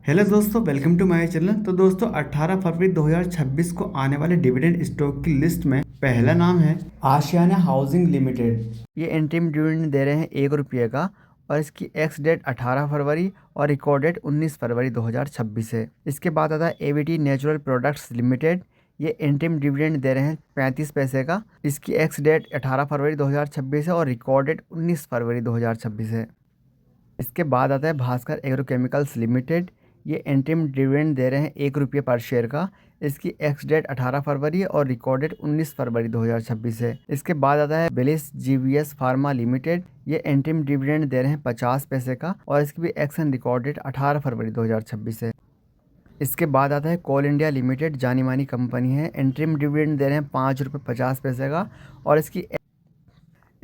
Hello दोस्तों, welcome to my channel. तो दोस्तों 18 फरवरी 2026 को आने वाले डिविडेंड स्टॉक की लिस्ट में पहला नाम है आशियाना हाउसिंग लिमिटेड। ये इंटरिम डिविडेंड दे रहे हैं ₹1 का और इसकी एक्स डेट 18 फरवरी और रिकॉर्ड डेट 19 फरवरी 2026 है। इसके बाद आता है एवीटी नेचुरल प्रोडक्ट्स लिमिटेड। ये इंटरिम डिविडेंड दे रहे हैं 35 पैसे का। इसकी एक्स डेट 18 फरवरी 2026 है और रिकॉर्ड डेट 19 फरवरी 2026 है। इसके बाद आता है भास्कर एग्रोकेमिकल्स लिमिटेड। ये इंटरिम डिविडेंड दे रहे हैं ₹1 पर शेयर का। इसकी एक्स डेट 18 फरवरी और रिकॉर्ड डेट 19 फरवरी 2026 है। इसके बाद आता है बेलिस जीवीएस फार्मा लिमिटेड। ये इंटरिम डिविडेंड दे रहे हैं 50 पैसे का और इसकी भी एक्स एंड रिकॉर्ड डेट 18 फरवरी 2026 है। इसके बाद आता है कोल इंडिया लिमिटेड, जानी मानी कंपनी है। इंटरिम डिविडेंड दे रहे हैं ₹5.50 का और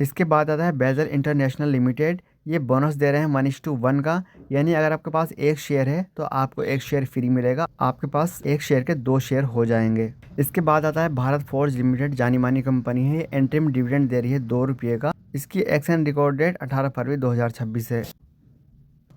इसके बाद आता है बेजल इंटरनेशनल लिमिटेड। ये बोनस दे रहे हैं 1:1 का, यानी अगर आपके पास एक शेयर है तो आपको एक शेयर फ्री मिलेगा। आपके पास एक शेयर के 2 शेयर हो जाएंगे। इसके बाद आता है भारत फोर्ज लिमिटेड, जानी मानी कंपनी है। इंटरिम डिविडेंड दे रही है ₹2 का। इसकी एक्स एंड रिकॉर्ड डेट 18 फरवरी 2026 है।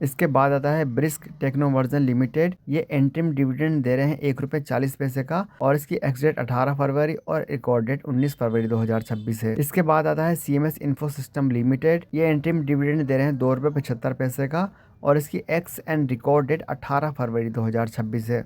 इसके बाद आता है ब्रिस्क टेक्नोवर्जन लिमिटेड। ये इंटरिम डिविडेंड दे रहे हैं ₹1.40 का और इसकी एक्स डेट 18 फरवरी और रिकॉर्ड डेट 19 फरवरी 2026 है। इसके बाद आता है सीएमएस इंफो सिस्टम लिमिटेड। ये इंटरिम डिविडेंड दे रहे हैं ₹2.75 का और इसकी एक्स एंड रिकॉर्ड डेट 18 फरवरी 2026 है।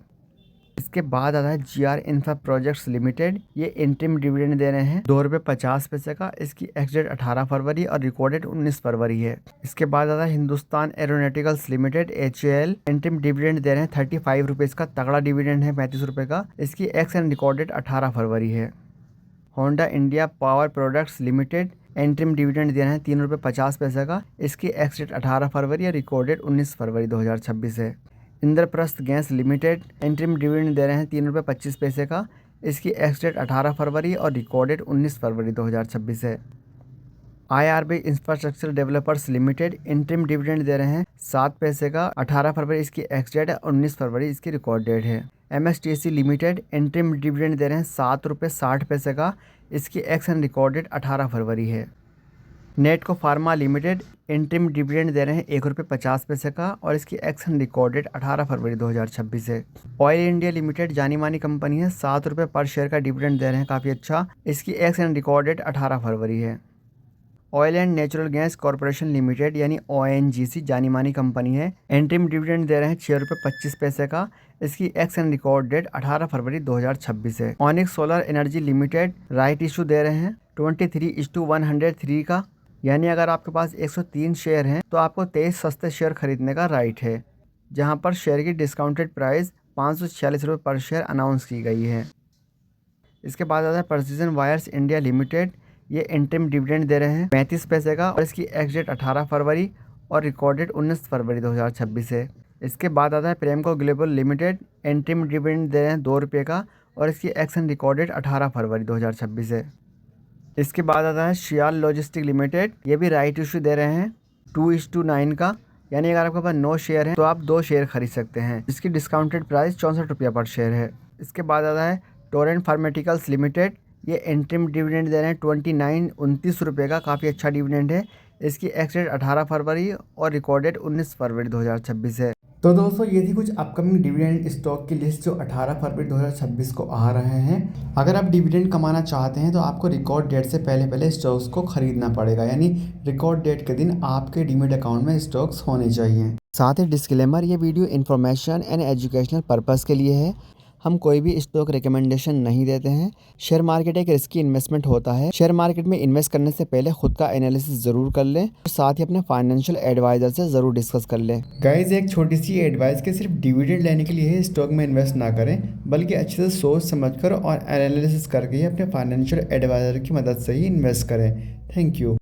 इसके बाद आता है जीआर इंफ्रा प्रोजेक्ट्स लिमिटेड। ये इंटरिम डिविडेंड दे रहे हैं ₹2.50 का। इसकी एक्स डेट 18 फरवरी और रिकॉर्ड डेट 19 फरवरी है। इसके बाद आता है Hindustan Aeronauticals Limited, HAL। Interim dividend दे रहे हैं ₹35 का। तगड़ा डिविडेंड है ₹35 का। इसकी एक्स एंड रिकॉर्ड डेट 18 फरवरी है। Honda India Power Products Limited. Interim dividend दे रहे हैं ₹3.50 का। इसकी एक्स डेट 18 फरवरी और रिकॉर्ड डेट 19 फरवरी 2026 है। Indraprastha Gas Limited. Interim dividend दे रहे हैं ₹3.25 का। इसकी एक्स डेट 18 फरवरी और रिकॉर्ड डेट 19 फरवरी 2026 है। IRB Infrastructure Developers Limited. Interim dividend दे रहे हैं ₹7 का। 18 फरवरी इसकी एक्स डेट है, 19 फरवरी इसकी रिकॉर्ड डेट है। MSTC limited. इंटरिम डिविडेंड दे रहे हैं ₹7.60 का। इसकी एक्स एंड रिकॉर्ड डेट 18 फरवरी है। नेटको फार्मा लिमिटेड। इंटरिम डिविडेंड दे रहे हैं ₹1.50 का और इसकी एक्स एंड रिकॉर्ड डेट 18 फरवरी 2026 है। ऑयल इंडिया लिमिटेड, जानी मानी कंपनी है। ₹7 पर शेयर का डिविडेंड दे रहे हैं, काफ़ी अच्छा। इसकी एक्स एंड रिकॉर्ड डेट 18 फरवरी है। Oil and natural gas corporation limited यानी ONGC, जानी मानी कंपनी है। इंटरिम डिविडेंड दे रहे हैं ₹6.25 का। इसकी एक्स एंड रिकॉर्ड डेट 18 फरवरी 2026 है। Onix Solar Energy Limited right issue दे रहे हैं 23:103 का, यानी अगर आपके पास 103 शेयर हैं तो आपको 23 सस्ते शेयर खरीदने का राइट है, जहां पर शेयर की डिस्काउंटेड प्राइस ₹546 पर शेयर अनाउंस की गई है। इसके बाद आता है प्रेसिजन वायर्स इंडिया लिमिटेड। ये इंटरिम डिविडेंड दे रहे हैं ₹35 का और इसकी एक्स डेट 18 फरवरी और रिकॉर्ड डेट 19 फरवरी 2026 है। इसके बाद आता है Premco global limited. Interim dividend दे रहे हैं ₹2 का और इसकी एक्स एंड रिकॉर्ड डेट 18 फरवरी 2026 है। इसके बाद आता है शियाल लॉजिस्टिक लिमिटेड। ये भी राइट इशू दे रहे हैं 2:9 का, यानी अगर आपके पास 9 शेयर हैं तो आप 2 शेयर खरीद सकते हैं। इसकी डिस्काउंटेड प्राइस ₹64 पर शेयर है। इसके बाद आता है टोरेंट फार्मेटिकल्स लिमिटेड। ये इंटरिम डिविडेंड दे रहे हैं 29-29 का, काफ़ी अच्छा डिविडेंड है। इसकी एक्स डेट 18 फरवरी और रिकॉर्ड डेट 19 फरवरी 2026 है। तो दोस्तों ये थी कुछ अपकमिंग डिविडेंड स्टॉक की लिस्ट जो 18 फरवरी 2026 को आ रहे हैं। अगर आप डिविडेंड कमाना चाहते हैं तो आपको रिकॉर्ड डेट से पहले पहले स्टॉक्स को खरीदना पड़ेगा, यानी रिकॉर्ड डेट के दिन आपके डीमेट अकाउंट में स्टॉक्स होने चाहिए। साथ ही डिस्क्लेमर, ये video information and educational purpose के लिए है। हम कोई भी स्टॉक रिकमेंडेशन नहीं देते हैं। शेयर मार्केट एक रिस्की इन्वेस्टमेंट होता है। शेयर मार्केट में इन्वेस्ट करने से पहले खुद का एनालिसिस जरूर कर लें और साथ ही अपने फाइनेंशियल एडवाइजर से जरूर डिस्कस कर लें। गाइस, एक छोटी सी एडवाइस कि सिर्फ डिविडेंड लेने के लिए स्टॉक में इन्वेस्ट ना करें, बल्कि अच्छे से सोच समझकर और एनालिसिस करके ही अपने फाइनेंशियल एडवाइजर की मदद से ही इन्वेस्ट करें। Thank you.